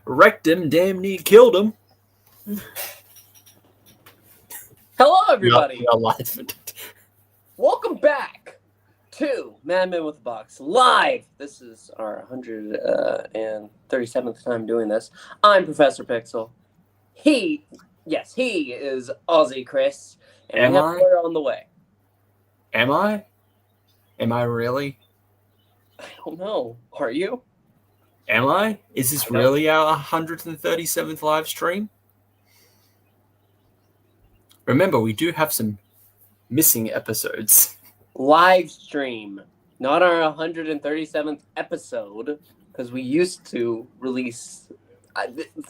Wrecked him, damn near killed him. Hello, everybody. We are live. Welcome back to Madmen with a Box Live. This is our 137th time doing this. I'm ProfPixel. He is OZChris. And we have more on the way. Am I? Am I really? I don't know. Are you? Am I? Is this really our 137th live stream? Remember, we do have some missing episodes. Live stream. Not our 137th episode, because we used to release...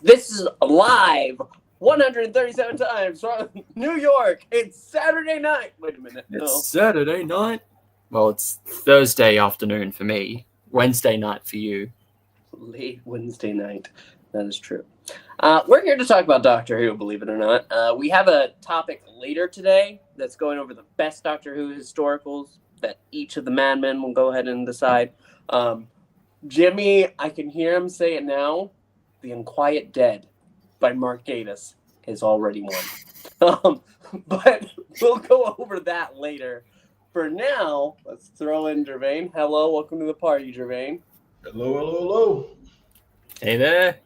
this is live 137 times from New York. It's Saturday night. Wait a minute. It's Saturday night? Well, it's Thursday afternoon for me. Wednesday night for you. Late Wednesday night. That is true. We're here to talk about Doctor Who, believe it or not. We have a topic later today that's going over the best Doctor Who historicals that each of the madmen will go ahead and decide. Jimmy, I can hear him say it now. The Unquiet Dead by Mark Gatiss is already won. But we'll go over that later. For now, let's throw in Gevain. Hello, welcome to the party, Gevain. Hello, hello, hello. Hey there.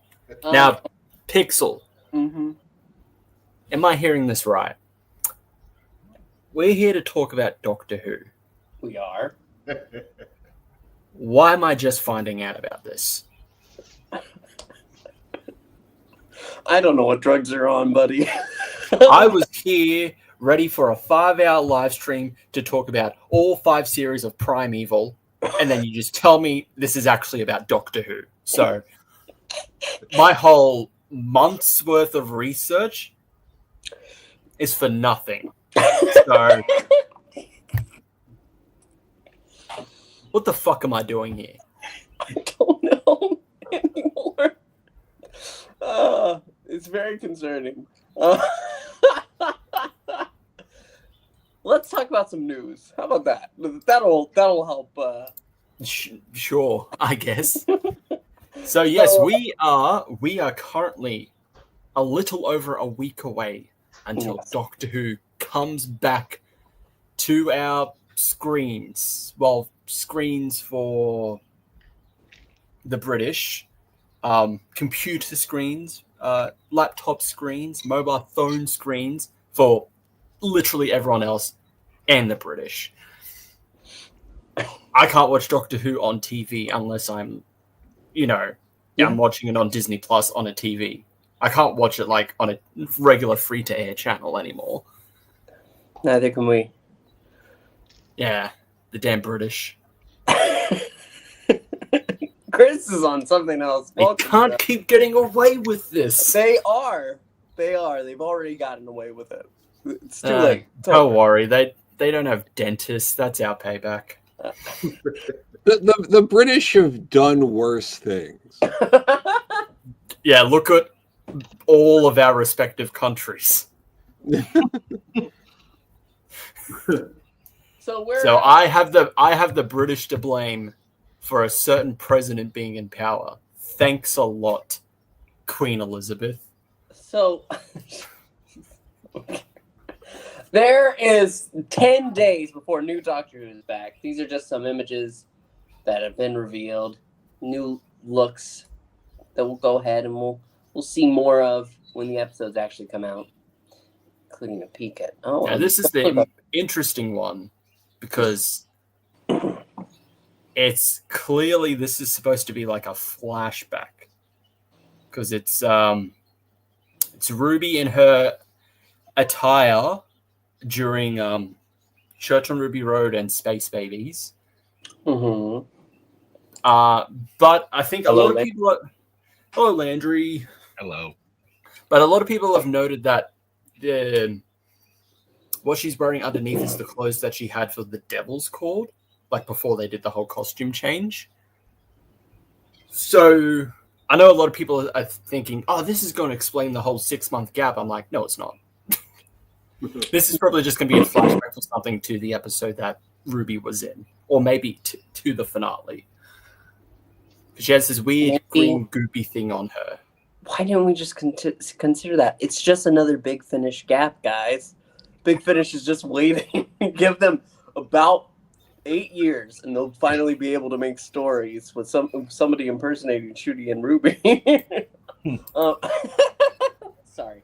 Now, Pixel. Mm-hmm. Am I hearing this right? We're here to talk about Doctor Who. We are. Why am I just finding out about this? I don't know what drugs are on, buddy. I was here ready for a 5-hour live stream to talk about all 5 series of Primeval, and then you just tell me this is actually about Doctor Who. So my whole month's worth of research is for nothing. So what the fuck am I doing here? I don't know anymore. It's very concerning. Let's talk about some news. How about that? That'll help. Sure, I guess. So yes, we are currently a little over a week away until Doctor Who comes back to our screens. Well, screens for the British, computer screens, laptop screens, mobile phone screens for literally everyone else and the British. I can't watch Doctor Who on TV unless I'm watching it on Disney Plus on a TV. I can't watch it like on a regular free-to-air channel anymore. Neither can we. Yeah, the damn British. Chris is on something else. They can't keep getting away with this. They are. They've already gotten away with it. It's too late. Don't worry. They don't have dentists. That's our payback. The British have done worse things. Yeah, look at all of our respective countries. So I have the British to blame for a certain president being in power. Thanks a lot, Queen Elizabeth. So there is 10 days before new Doctor Who is back. These are just some images that have been revealed, new looks that we'll go ahead and we'll see more of when the episodes actually come out, including a peek at. Now, this is the interesting one because it's clearly this is supposed to be like a flashback because it's Ruby in her attire during Church on Ruby Road and Space Babies. Mm-hmm. But I think a lot of people hello, Landry. Hello. But a lot of people have noted that what she's wearing underneath is the clothes that she had for the Devil's Court, like before they did the whole costume change. So I know a lot of people are thinking, oh, this is going to explain the whole 6-month gap. I'm like, no, it's not. This is probably just going to be a flashback or something to the episode that Ruby was in, or maybe to the finale. She has this weird green goopy thing on her. Why didn't we just consider that? It's just another Big Finish gap, guys. Big Finish is just waiting. Give them about 8 years, and they'll finally be able to make stories with somebody impersonating Shooty and Ruby. Sorry.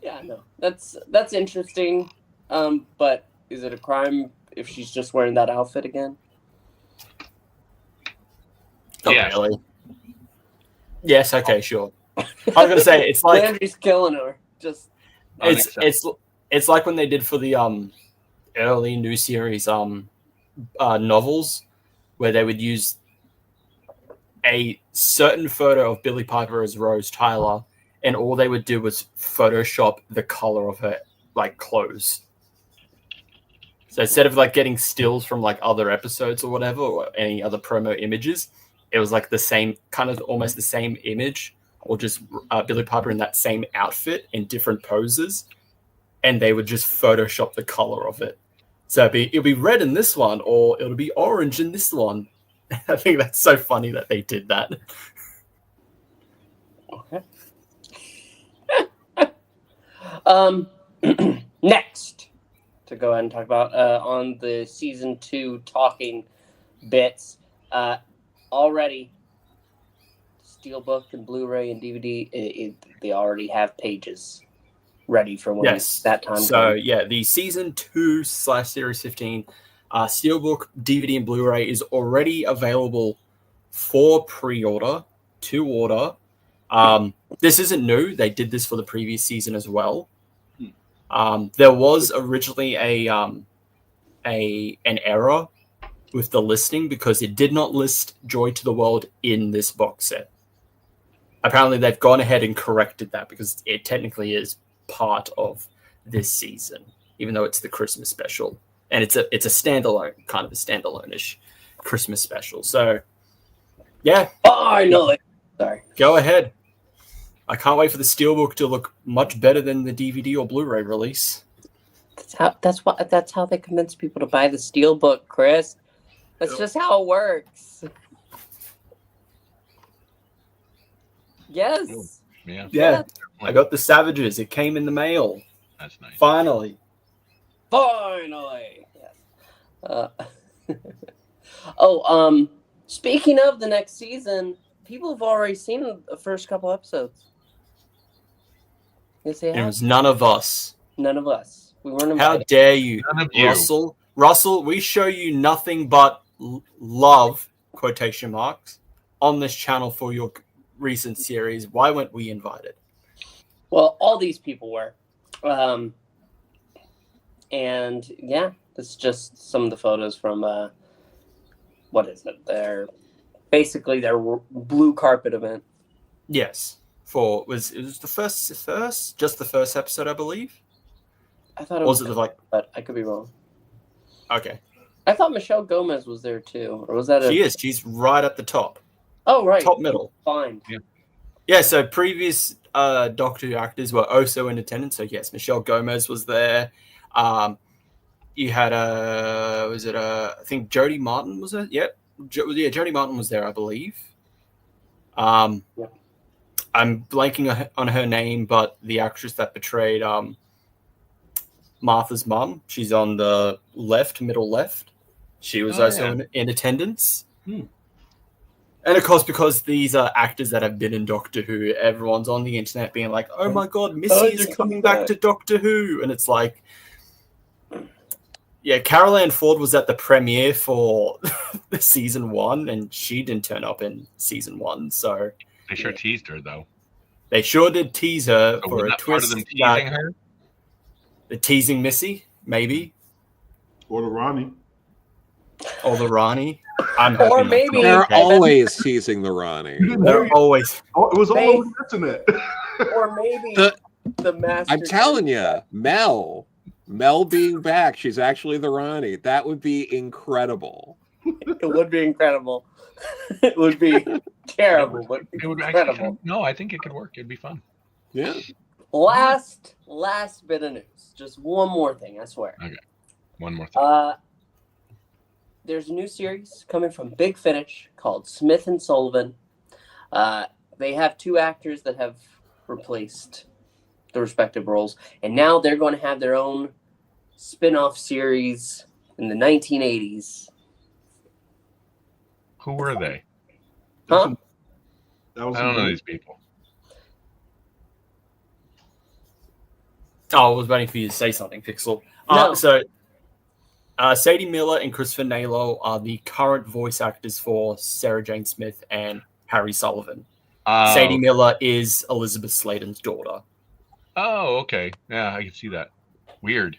Yeah, no, that's interesting. But is it a crime if she's just wearing that outfit again? Not really. Yes. Okay. Sure. I was gonna say it's like Landry's killing her. Just it's like when they did for the early new series novels, where they would use a certain photo of Billie Piper as Rose Tyler, and all they would do was Photoshop the color of her like clothes. So instead of like getting stills from like other episodes or whatever, or any other promo images, it was like the same kind of almost the same image, or just Billie Piper in that same outfit in different poses, and they would just Photoshop the color of it. So it'll be red in this one, or it'll be orange in this one. I think that's so funny that they did that. Okay. Next, to go ahead and talk about on the season 2 talking bits. Already, Steelbook and Blu-ray and DVD, they already have pages ready for when that time. So yeah, the season 2/series 15 Steelbook, DVD, and Blu-ray is already available for pre-order to order. This isn't new; they did this for the previous season as well. There was originally an error with the listing because it did not list Joy to the World in this box set. Apparently, they've gone ahead and corrected that because it technically is part of this season, even though it's the Christmas special, and it's a standalone, kind of a standalone-ish Christmas special. So, yeah. Oh, I know it. Sorry. Go ahead. I can't wait for the Steelbook to look much better than the DVD or Blu-ray release. That's how they convince people to buy the Steelbook, Chris. That's just how it works. Yes. Yeah. I got the Savages. It came in the mail. That's nice. Finally. Yes. Speaking of the next season, people have already seen the first couple episodes. Yes, they have. It was none of us. None of us. We weren't invited. How dare you, None of you. Russell? Russell, we show you nothing but love, quotation marks, on this channel for your recent series. Why weren't we invited? Well, all these people were. And yeah, it's just some of the photos from what is it? Their blue carpet event. Yes. It was the first episode, I believe. I thought it was but I could be wrong. Okay. I thought Michelle Gomez was there too, or was that? She is. She's right at the top. Oh, right. Top middle. Fine. Yeah. So previous Doctor Who actors were also in attendance. So yes, Michelle Gomez was there. You had I think Jodie Martin was there. Yep. Jodie Martin was there, I believe. I'm blanking on her name, but the actress that portrayed Martha's mum, she's on the middle left. She was also in attendance. And of course, because these are actors that have been in Doctor Who, everyone's on the internet being like, oh my god, Missy is coming back to Doctor Who. And it's like, yeah, Carol Ann Ford was at the premiere for the season 1, and she didn't turn up in season 1. So they sure teased her, though. They sure did tease her for a twist. Part of them teasing her? The teasing Missy, maybe. Or the Ronnie. Or the Ronnie. Or maybe they're always teasing the Ronnie. They're always. Oh, it was all over the internet. Or maybe the master. I'm telling you, Mel being back, she's actually the Ronnie. That would be incredible. It would be incredible. It would be terrible, but it would incredible. actually, no, I think it could work. It'd be fun. Yeah. Last bit of news. Just one more thing, I swear. Okay. One more thing. There's a new series coming from Big Finish called Smith and Sullivan. They have 2 actors that have replaced the respective roles, and now they're going to have their own spin-off series in the 1980s. Who were they? Huh? I don't know these people. Oh, I was waiting for you to say something, Pixel. No. So, Sadie Miller and Christopher Naylor are the current voice actors for Sarah Jane Smith and Harry Sullivan. Sadie Miller is Elizabeth Sladen's daughter. Oh, okay. Yeah, I can see that. Weird.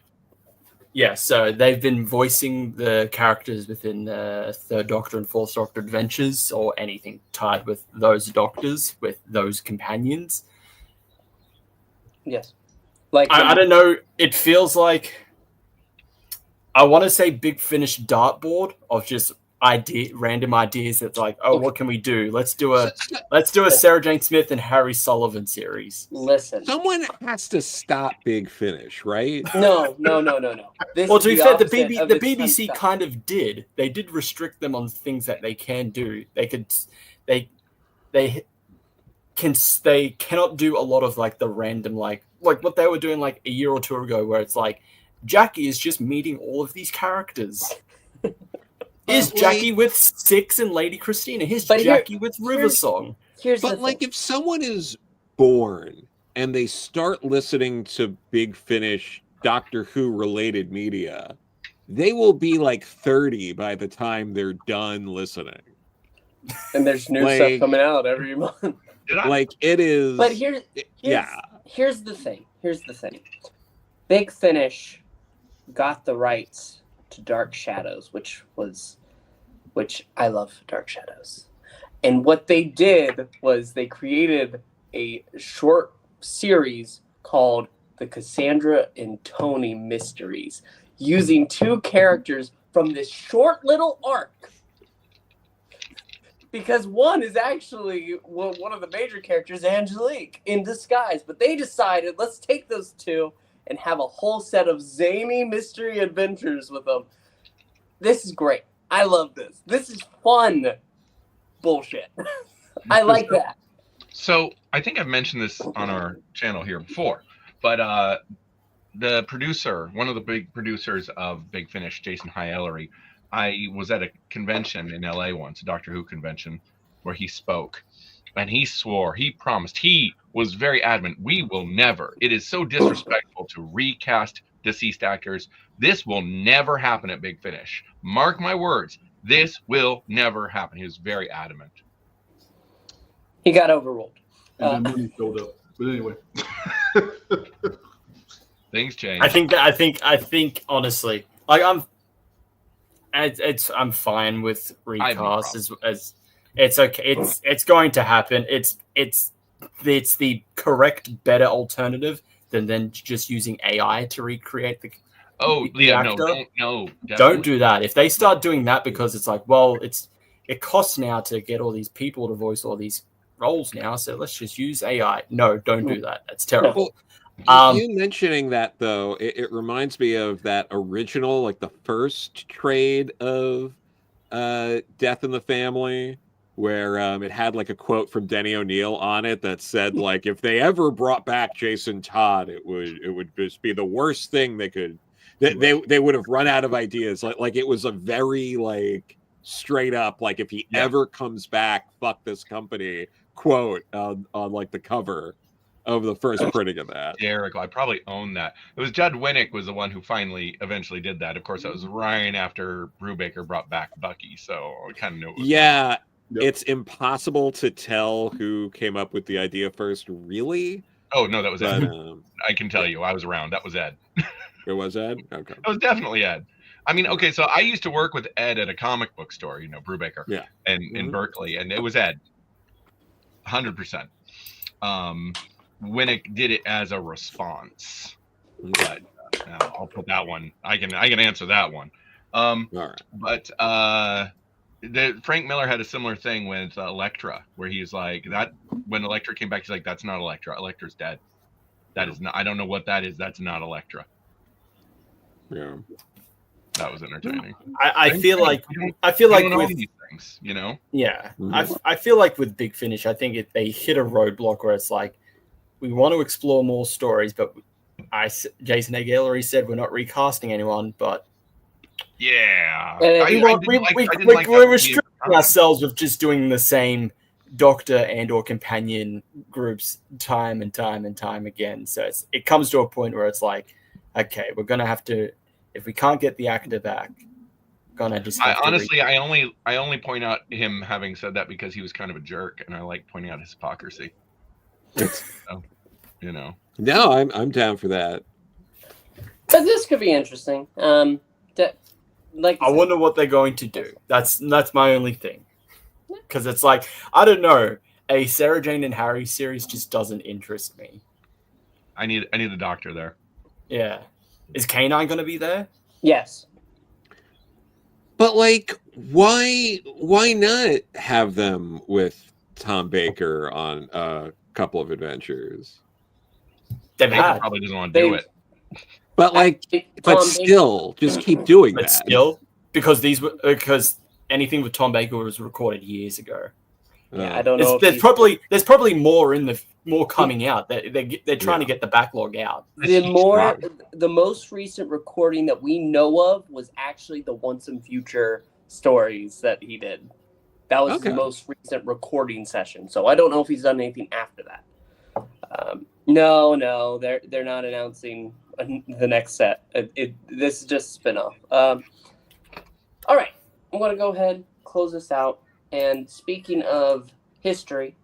Yeah, so they've been voicing the characters within the Third Doctor and Fourth Doctor adventures, or anything tied with those doctors, with those companions. Yes. Like I don't know. It feels like, I want to say Big Finish dartboard of just random ideas. That's like, oh, what can we do? Let's do a Sarah Jane Smith and Harry Sullivan series. Listen. Someone has to stop Big Finish, right? No. Well, to be fair, the BBC kind of did. They did restrict them on things that they can do. They cannot do a lot of like the random like what they were doing like a year or 2 ago, where it's like Jackie is just meeting all of these characters. Here's Jackie with Six and Lady Christina. Here's Jackie with River Song. But like, if someone is born and they start listening to Big Finish Doctor Who related media, they will be like 30 by the time they're done listening. And there's new stuff coming out every month. Like, it is. But here's the thing. Big Finish got the rights to Dark Shadows, which I love Dark Shadows. And what they did was they created a short series called The Cassandra and Tony Mysteries, using 2 characters from this short little arc. Because one is actually one of the major characters, Angelique, in disguise. But they decided, let's take those 2 and have a whole set of zany mystery adventures with them. This is great. I love this. This is fun bullshit. I like that. So I think I've mentioned this on our channel here before, but the producer, one of the big producers of Big Finish, Jason High-Ellery, I was at a convention in LA once, a Doctor Who convention, where he spoke, and he swore, he promised, he was very adamant, we will never, it is so disrespectful to recast deceased actors. This will never happen at Big Finish. Mark my words, this will never happen. He was very adamant. He got overruled. And then money showed up. But anyway. Things change. I think honestly, like I'm fine with recast as it's okay. It's going to happen. It's the correct, better alternative than just using AI to recreate the actor. Don't do that. If they start doing that, because it's like, well, it costs now to get all these people to voice all these roles now, so let's just use AI. No, don't do that. That's terrible. You mentioning that, though, it reminds me of that original, like the first trade of Death in the Family, where it had like a quote from Denny O'Neil on it that said, like, if they ever brought back Jason Todd, it would just be the worst thing they could. They would have run out of ideas. Like it was a very like straight up, like, if he ever comes back, fuck this company quote on like the cover of the first printing of that. Hysterical. I probably own that. It was Judd Winnick was the one who eventually did that. Of course, that was right after Brubaker brought back Bucky, so I kind of knew it was Yep. It's impossible to tell who came up with the idea first, really. Oh, no, that was Ed. I can tell you, I was around. That was Ed. It was Ed? Okay. It was definitely Ed. I mean, okay, so I used to work with Ed at a comic book store, Brubaker, in Berkeley, and it was Ed. 100%. Winnick did it as a response. But I'll put that one. I can answer that one. All right. But Frank Miller had a similar thing with Elektra, where he's like, that when Elektra came back, he's like, that's not Elektra. Elektra's dead. That is not. I don't know what that is. That's not Elektra. Yeah. That was entertaining. I feel like we with don't know these things, you know. yeah, Mhm. I feel like with Big Finish, I think they hit a roadblock where it's like we want to explore more stories, but Jason Aguilar said we're not recasting anyone, but Yeah, we're restricting ourselves with just doing the same Doctor and or companion groups time and time and time again. So it comes to a point where it's like, okay, we're gonna have to, if we can't get the actor back, gonna just have honestly, I only point out him having said that because he was kind of a jerk, and I like pointing out his hypocrisy. So, you know. No, I'm down for that. But this could be interesting. Like I wonder what they're going to do. That's my only thing. Because it's like, I don't know, a Sarah Jane and Harry series just doesn't interest me. I need a doctor there. Yeah. Is K9 going to be there? Yes. But like, why not have them with Tom Baker on a couple of adventures? They've Baker had. probably doesn't want to do it. But like, but still, just keep doing But that. still, because anything with Tom Baker was recorded years ago. Yeah, I don't know. There's probably more coming out. They're trying to get the backlog out. The most recent recording that we know of was actually the Once and Future stories that he did. That was the most recent recording session. So I don't know if he's done anything after that. No, they're not announcing the next set. This is just a spinoff. All right, I'm going to go ahead, close this out. And speaking of history,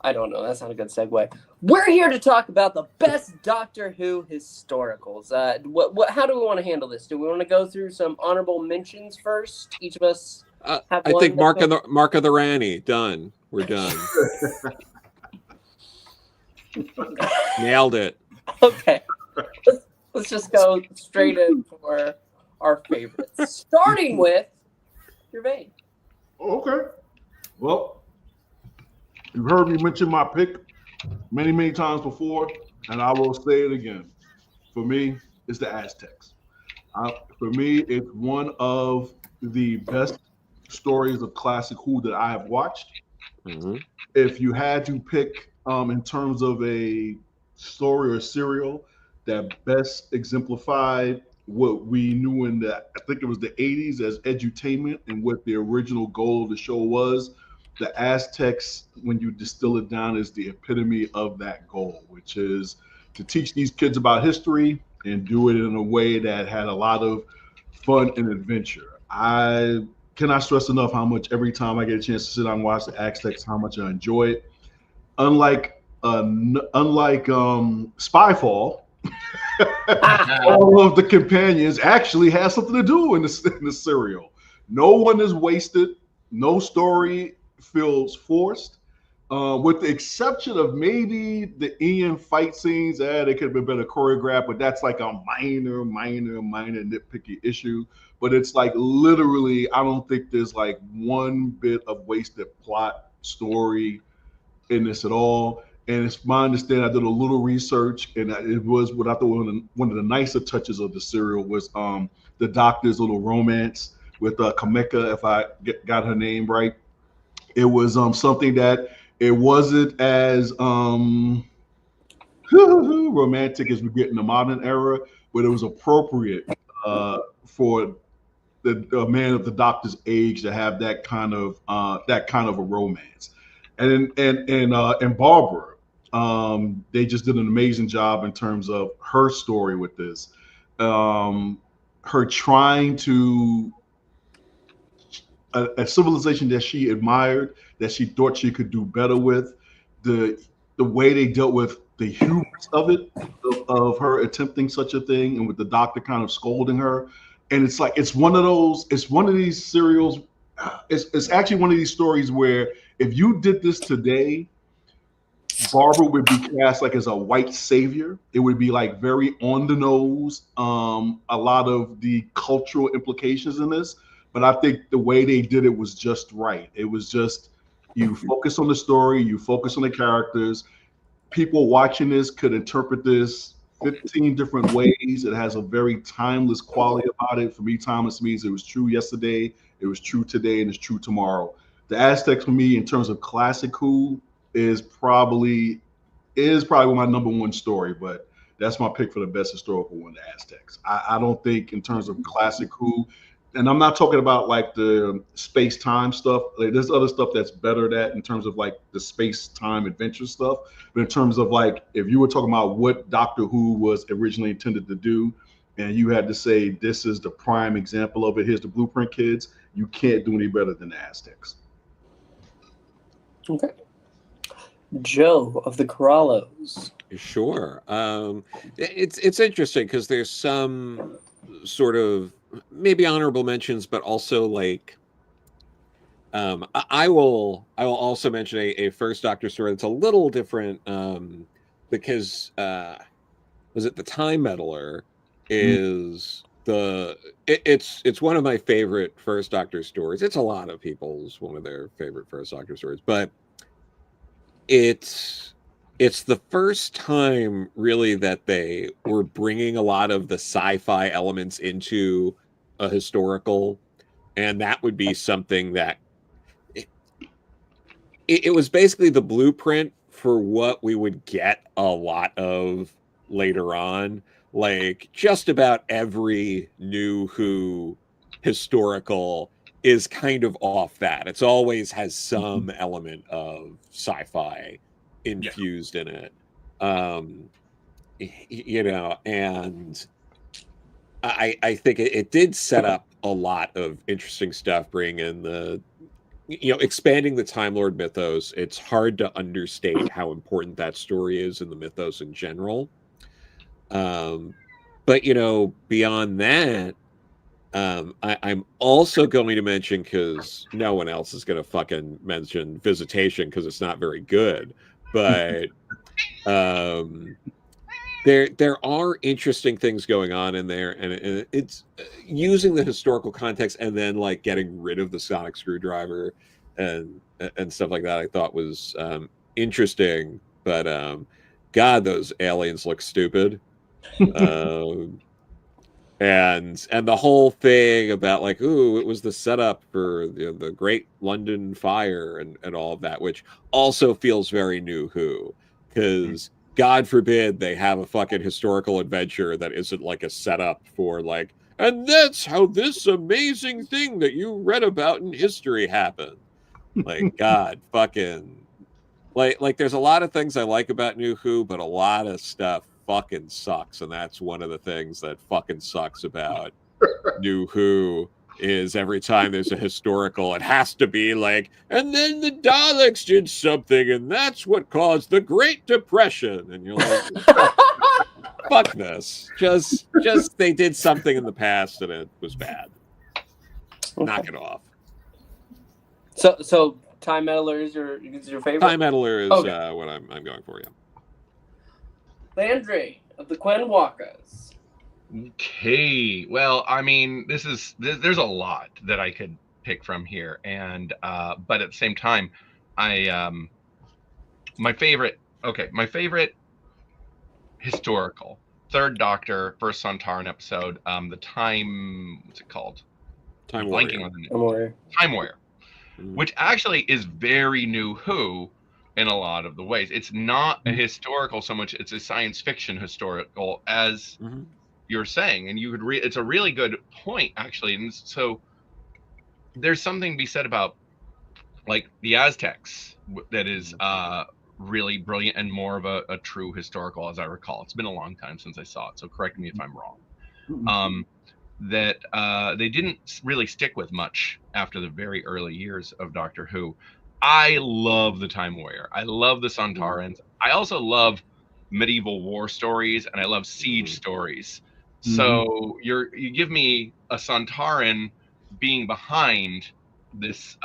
I don't know, that's not a good segue. We're here to talk about the best Doctor Who historicals. How do we want to handle this? Do we want to go through some honorable mentions first? Each of us have I think Mark of the Rani, done. We're done. Nailed it. Okay. Let's just go straight in for our favorites. Starting with Gevain. Okay. Well, you've heard me mention my pick many, many times before, and I will say it again. For me, it's the Aztecs. For me, it's one of the best stories of classic Who that I have watched. Mm-hmm. If you had to pick in terms of a story or serial that best exemplified what we knew in I think it was the 80s as edutainment and what the original goal of the show was, the Aztecs, when you distill it down, is the epitome of that goal, which is to teach these kids about history and do it in a way that had a lot of fun and adventure. I cannot stress enough how much every time I get a chance to sit down and watch the Aztecs, how much I enjoy it. Unlike Spyfall, all of the companions actually have something to do in the serial. No one is wasted. No story feels forced, with the exception of maybe the Ian fight scenes. They could have been better choreographed, but that's like a minor nitpicky issue. But it's like literally, I don't think there's like one bit of wasted plot story in this at all. And it's my understanding, I did a little research, and it was what I thought one of the nicer touches of the serial was the Doctor's little romance with Kameka, if I got her name right. It was something that it wasn't as romantic as we get in the modern era, but it was appropriate for the man of the Doctor's age to have that kind of a romance. And Barbara, they just did an amazing job in terms of her story with this. Her trying to a civilization that she admired, that she thought she could do better with, the way they dealt with the humors of it, of her attempting such a thing, and with the Doctor kind of scolding her. And it's like it's one of these serials. It's actually one of these stories where if you did this today, Barbara would be cast like as a white savior. It would be like very on the nose. A lot of the cultural implications in this, but I think the way they did it was just right. It was just, you focus on the story, you focus on the characters. people watching this could interpret this 15 different ways. It has a very timeless quality about it. For me, timeless means it was true yesterday, it was true today, and it's true tomorrow. The Aztecs for me, in terms of classic Who, is probably my number one story, but that's my pick for the best historical one, the Aztecs. I don't think in terms of classic Who, and I'm not talking about like the space-time stuff. Like, there's other stuff that's better that in terms of like the space-time adventure stuff. But in terms of like, if you were talking about what Doctor Who was originally intended to do, and you had to say this is the prime example of it, here's the blueprint, kids, you can't do any better than the Aztecs. Okay. Joe of the Corallos. Sure. It's interesting because there's some sort of maybe honorable mentions, but also like I will also mention a first Doctor story that's a little different because was it the Time Meddler is it's one of my favorite first Doctor stories. It's a lot of people's one of their favorite first Doctor stories, but it's the first time really that they were bringing a lot of the sci-fi elements into a historical, and that would be something that it was basically the blueprint for what we would get a lot of later on. Like just about every New Who historical is kind of off that. It's always has some element of sci-fi infused in it. You know, and I think it did set up a lot of interesting stuff, bringing in the, you know, expanding the Time Lord mythos. It's hard to understate how important that story is in the mythos in general. But, you know, beyond that, I'm also going to mention, because no one else is going to fucking mention Visitation because it's not very good, but there are interesting things going on in there, and it's using the historical context and then like getting rid of the sonic screwdriver and stuff like that. I thought was interesting, but God, those aliens look stupid. And the whole thing about like, ooh, it was the setup for the Great London Fire and all of that, which also feels very New Who, because God forbid they have a fucking historical adventure that isn't like a setup for like, and that's how this amazing thing that you read about in history happened. Like, God, fucking, like there's a lot of things I like about New Who, but a lot of stuff fucking sucks, and that's one of the things that fucking sucks about New Who is every time there's a historical, it has to be like, and then the Daleks did something, and that's what caused the Great Depression, and you're like, fuck this. Just they did something in the past and it was bad. Okay. Knock it off. So Time Meddler is your favorite? Time Meddler is what I'm going for, yeah. Landry of the Quenwalkas. Okay, well, I mean, there's a lot that I could pick from here, and but at the same time, my favorite historical Third Doctor, First Sontaran episode, the Time, what's it called? Time Warrior. Time Warrior, which actually is very New Who in a lot of the ways. It's not a historical so much; it's a science fiction historical, as you're saying, and you could it's a really good point actually. And so there's something to be said about like the Aztecs that is really brilliant and more of a true historical, as I recall. It's been a long time since I saw it, so correct me if I'm wrong. That they didn't really stick with much after the very early years of Doctor Who. I love the Time Warrior. I love the Sontarans. I also love medieval war stories, and I love siege stories. So you give me a Sontaran being behind this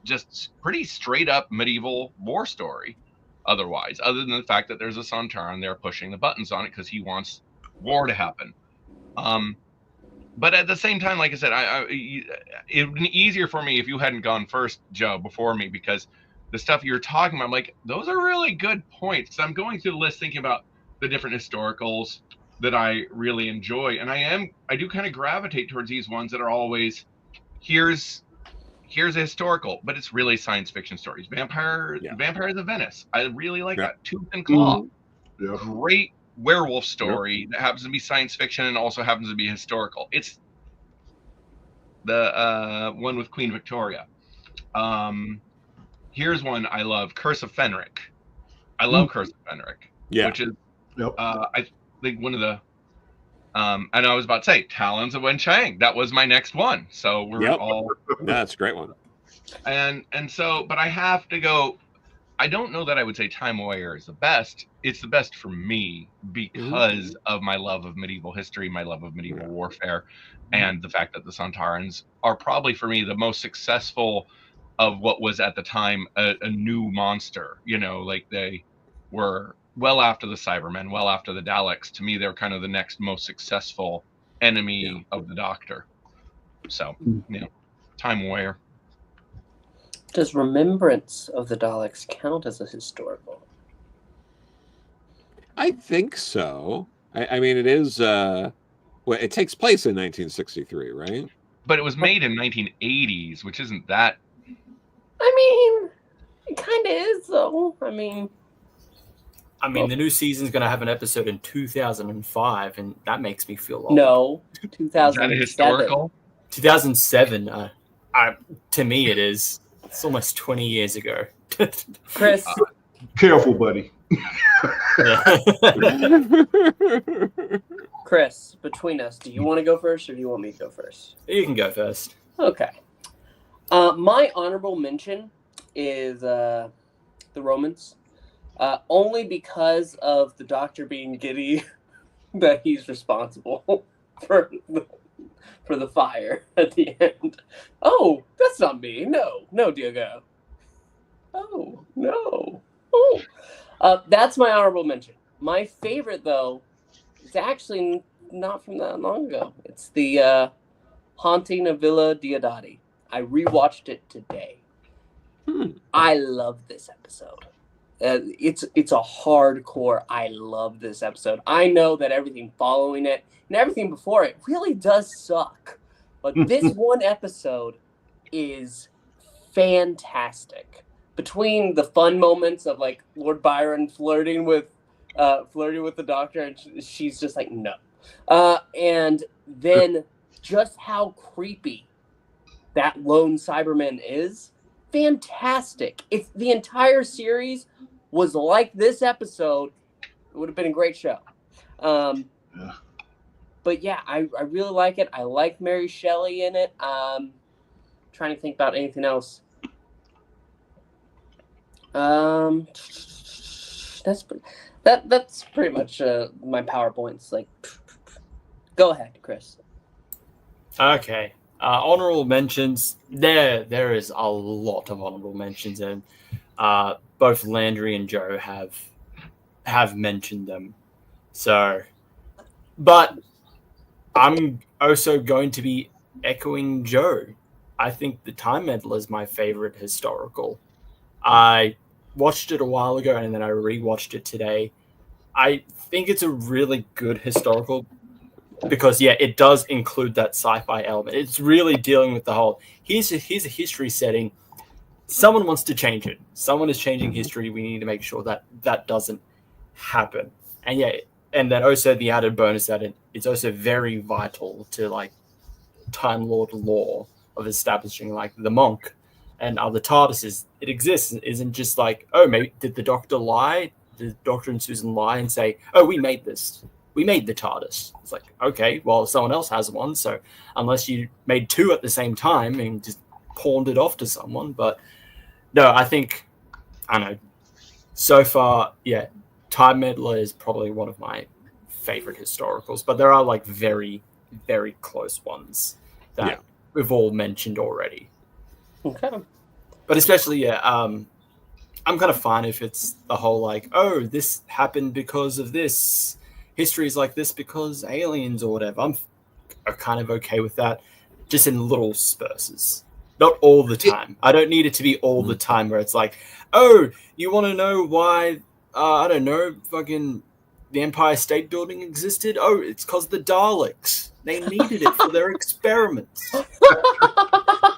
just pretty straight up medieval war story. Otherwise, other than the fact that there's a Sontaran there pushing the buttons on it because he wants war to happen. But at the same time, like I said, it would be easier for me if you hadn't gone first, Joe, before me, because the stuff you're talking about, I'm like, those are really good points. So I'm going through the list thinking about the different historicals that I really enjoy, and I do kind of gravitate towards these ones that are always here's a historical, but it's really science fiction stories. Vampires of Venice. I really like that. Tooth and Claw. Yeah. Great werewolf story that happens to be science fiction and also happens to be historical. It's the one with Queen Victoria. Here's one I love, Curse of Fenric. I love Curse of Fenric, which is I think one of the and I was about to say Talons of Wenchang. That was my next one. So we're all that's a great one. And so, but I have to go. I don't know that I would say Time Warrior is the best. It's the best for me because of my love of medieval history, my love of medieval warfare, and the fact that the Sontarans are probably for me the most successful of what was at the time a new monster. You know, like they were well after the Cybermen, well after the Daleks. To me, they're kind of the next most successful enemy of the Doctor. So, Time Warrior. Does Remembrance of the Daleks count as a historical? I think so. I mean, it is. Well, it takes place in 1963, right? But it was made in 1980s, which isn't that. I mean, it kind of is, though. I mean, the new season's going to have an episode in 2005, and that makes me feel old. No, 2007. Is that a historical? 2007. To me, it is. It's almost 20 years ago. Chris. Careful, buddy. Chris, between us, do you want to go first or do you want me to go first? You can go first. Okay. My honorable mention is the Romans. Only because of the Doctor being giddy that he's responsible for the fire at the end. Oh, that's not me. No, Diego. Oh, no. Oh. That's my honorable mention. My favorite, though, is actually not from that long ago. It's the Haunting of Villa Diodati. I rewatched it today. I love this episode. It's a hardcore. I love this episode. I know that everything following it and everything before it really does suck, but this one episode is fantastic. Between the fun moments of like Lord Byron flirting with the Doctor, and she's just like no, and then just how creepy that lone Cyberman is. Fantastic. If the entire series was like this episode, it would have been a great show. But yeah, I really like it. I like Mary Shelley in it. Trying to think about anything else. That's pretty much my PowerPoints. Like, go ahead, Chris. Okay. Honorable mentions. There is a lot of honorable mentions, and both Landry and Joe have mentioned them. So, but I'm also going to be echoing Joe. I think the Time Meddler is my favorite historical. I watched it a while ago, and then I rewatched it today. I think it's a really good historical because, it does include that sci-fi element. It's really dealing with the whole, here's a history setting. Someone wants to change it. Someone is changing history. We need to make sure that that doesn't happen. And and then also the added bonus that it's also very vital to like Time Lord lore of establishing like the monk and other TARDISes. It exists. It isn't just like, oh, maybe did the Doctor lie? Did the Doctor and Susan lie and say, oh, we made this. We made the TARDIS. It's like, okay, well, someone else has one. So unless you made two at the same time and just pawned it off to someone. But no, I don't know. So far, Time Meddler is probably one of my favorite historicals. But there are like very, very close ones that we've all mentioned already. Okay. But especially, I'm kind of fine if it's the whole like, oh, this happened because of this. History is like this because aliens or whatever. I'm kind of okay with that, just in little spurses. Not all the time. I don't need it to be all the time where it's like, oh, you want to know why, I don't know, fucking the Empire State Building existed? Oh, it's because the Daleks. They needed it for their experiments.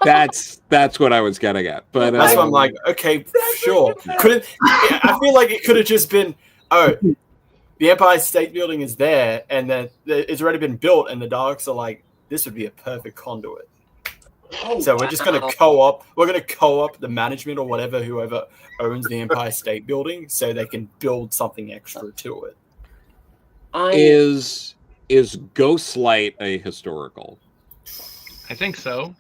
That's what I was getting at. But that's what I'm like, okay, sure. I feel like it could have just been, oh, the Empire State Building is there, and then it's already been built, and the Daleks are like, this would be a perfect conduit. So we're just going to co-op. We're going to co-op the management or whoever owns the Empire State Building, so they can build something extra to it. Is Ghostlight a historical? I think so.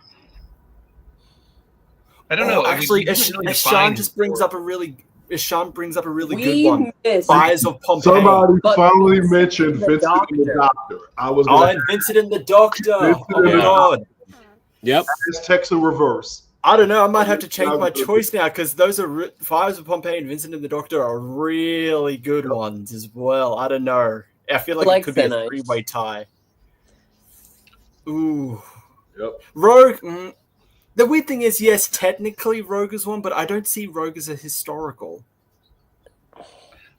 I don't know. Actually, Sean brings up a really good one. Fires of Pompeii. Somebody finally mentioned Vincent and the Doctor. Vincent and the Doctor. Oh my god. Yep. It's text in reverse. I don't know. I might have to change my choice now because those are Fires of Pompeii and Vincent and the Doctor are really good ones as well. I don't know. I feel like it could be a three-way tie. Ooh. Yep. Rogue. The weird thing is, yes, technically Rogue is one, but I don't see Rogue as a historical.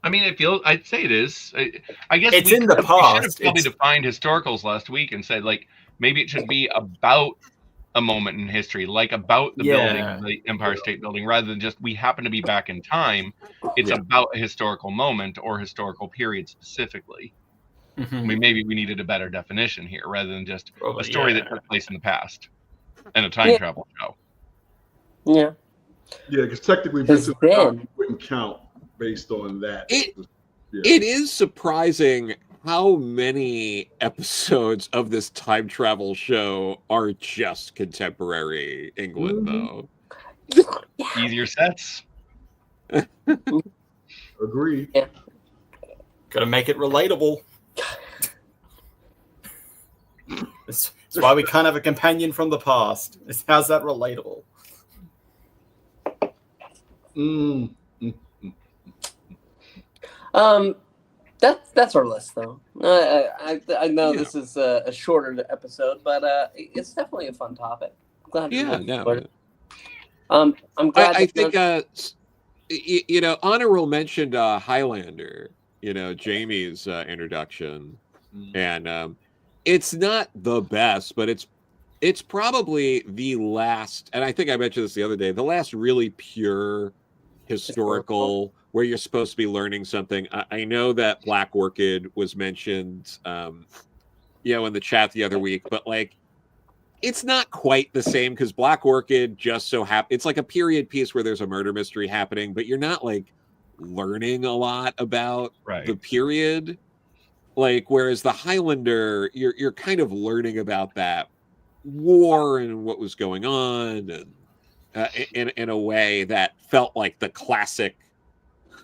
I mean, I'd say it is. I guess it's in the past. We should have probably defined historicals last week and said, like, maybe it should be about a moment in history, like about the building of the Empire State Building, rather than just we happen to be back in time. It's about a historical moment or historical period specifically. Mm-hmm. I mean, maybe we needed a better definition here rather than just a story that took place in the past and a time travel show. Yeah, because technically Vincent wouldn't count based on that. It is surprising how many episodes of this time travel show are just contemporary England, though. Easier sets. Agreed. Yeah. Gotta make it relatable. That's why we can't have a companion from the past. How's that relatable? That's our list, though. I know this is a shorter episode, but it's definitely a fun topic. Glad I'm glad. I think Honorable mentioned Highlander. Jamie's introduction, and it's not the best, but it's probably the last. And I think I mentioned this the other day. The last really pure historical where you're supposed to be learning something. I know that Black Orchid was mentioned, in the chat the other week, but like, it's not quite the same because Black Orchid just so it's like a period piece where there's a murder mystery happening, but you're not like learning a lot about the period. Like, whereas the Highlander, you're kind of learning about that war and what was going on, and in a way that felt like the classic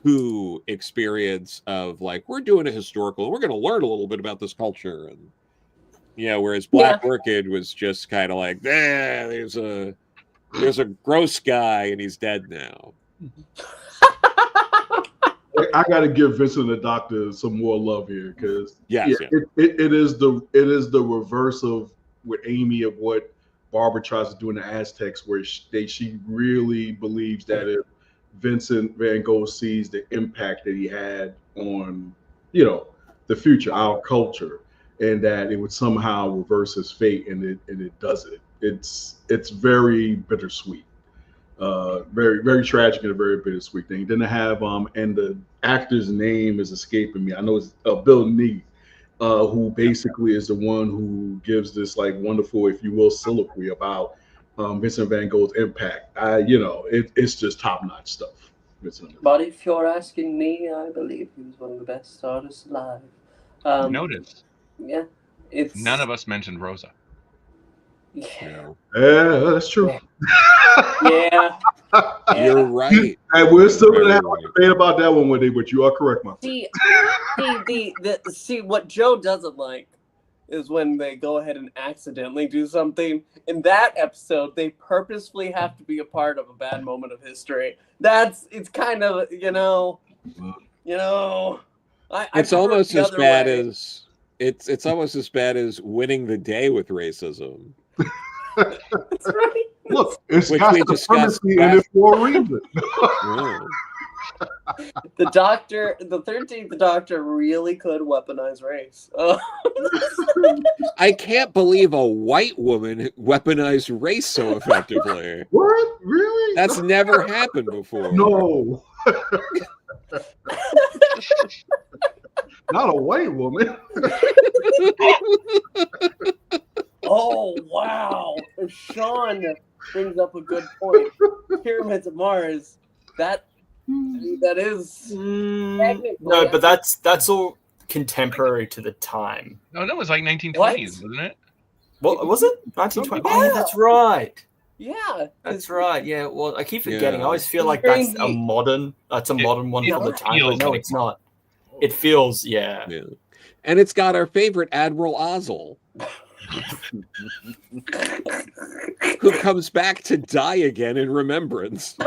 Who experience of like, we're doing a historical and we're going to learn a little bit about this culture. And whereas Black Orchid was just kind of like, there's a gross guy and he's dead now. I got to give Vincent and the Doctor some more love here because it is the reverse of with Amy of what Barbara tries to do in the Aztecs, where she really believes that if Vincent Van Gogh sees the impact that he had on the future, our culture, and that it would somehow reverse his fate, and it doesn't. It's very bittersweet. Very, very tragic and a very bittersweet thing. Then I have and the actor's name is escaping me. I know it's Bill Nighy, who basically is the one who gives this like wonderful, if you will, soliloquy about Vincent Van Gogh's impact. It's just top-notch stuff. But if you're asking me, I believe he was one of the best artists alive. Notice. Yeah, none of us mentioned Rosa. Yeah, that's true. Yeah. You're right. And we're still gonna have a debate about that one day, but you are correct, my friend. See, what Joe doesn't like is when they go ahead and accidentally do something. In that episode, they purposefully have to be a part of a bad moment of history. It's kind of it's almost as bad as it's almost as bad as winning the day with racism. That's right. Look, it's Which got we supremacy discussed in it for a reason. Yeah. The 13th Doctor really could weaponize race. Oh. I can't believe a white woman weaponized race so effectively. What? Really? That's never happened before. No. Not a white woman. Oh, wow. Sean brings up a good point. Pyramids of Mars, that is No, but that's all contemporary to the time. No, that was like 1920s, wasn't it? What was it? 1920? Yeah. Oh, yeah, that's right. Yeah. That's right. Yeah. Well, I keep forgetting. Yeah. I always feel like During that's a modern. That's a modern one it from the time. feels But no, like it's not. It feels. Yeah. Yeah. And it's got our favorite Admiral Ozzel, who comes back to die again in remembrance.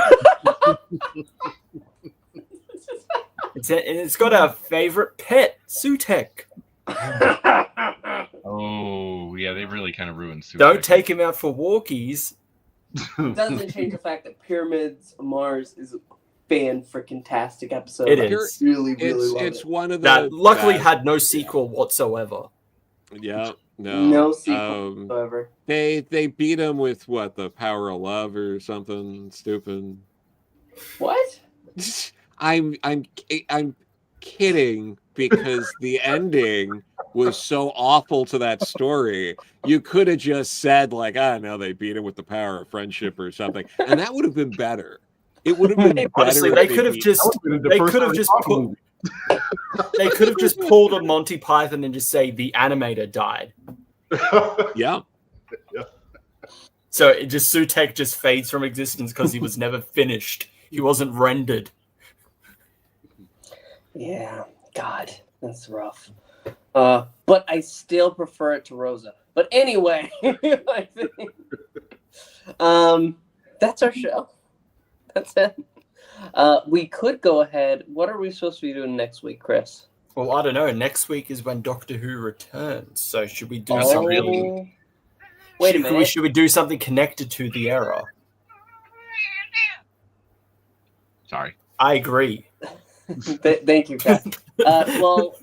It's got our favorite pet, Sutek. Oh, yeah, they really kind of ruined Sutek. Don't take him out for walkies. Doesn't change the fact that Pyramids of Mars is a fan-freaking-tastic episode. It I is. really, really love It's it. one of the That luckily best. had no sequel whatsoever. Yeah, no, No sequel whatsoever. They beat him with what, the power of love or something stupid. What? I'm kidding, because the ending was so awful to that story. You could have just said, like, I don't know, they beat him with the power of friendship or something, and that would have been better. It would have been better. Honestly, if they could have beat- just they could have just pulled a Monty Python and just say the animator died. Yeah. So it just Sutek just fades from existence because he was never finished. He wasn't rendered. Yeah, God, that's rough. But I still prefer it to Rosa. But anyway, I think, that's our show. That's it. We could go ahead. What are we supposed to be doing next week, Chris? Well, I don't know. Next week is when Doctor Who returns. So should we do That's something? really- Wait a minute. Should we do something connected to the era? Sorry. I agree. Thank you, Kat. Well,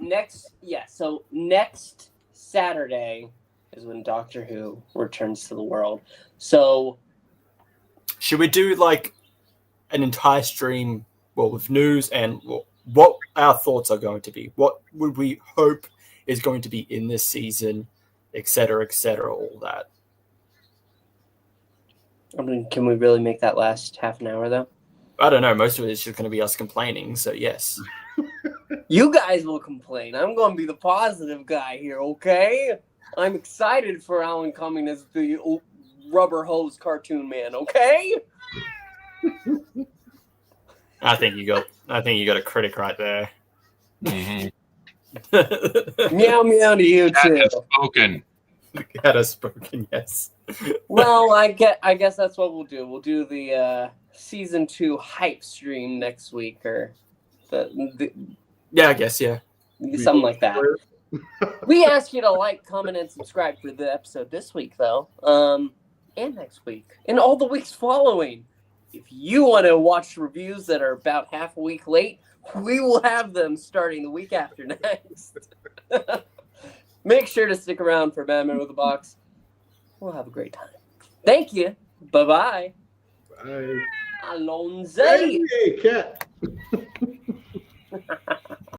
so next Saturday is when Doctor Who returns to the world. So Should we do like an entire stream, well, with news and what our thoughts are going to be? What would we hope is going to be in this season, et cetera, all that? I mean, can we really make that last half an hour, though? I don't know. Most of it is just going to be us complaining. So yes. You guys will complain. I'm going to be the positive guy here, okay? I'm excited for Alan Cumming as the rubber hose cartoon man, okay? I think you got a critic right there. Mhm. Meow meow to you That too. has spoken. Had us spoken, yes. Well, I guess that's what we'll do. We'll do the season 2 hype stream next week, or the Yeah, I guess, yeah. something like that. We ask you to like, comment, and subscribe for the episode this week, though, and next week, and all the weeks following. If you want to watch reviews that are about half a week late, we will have them starting the week after next. Make sure to stick around for Madmen with a Box. We'll have a great time. Thank you. Bye-bye. Bye. Alonze. Hey, cat.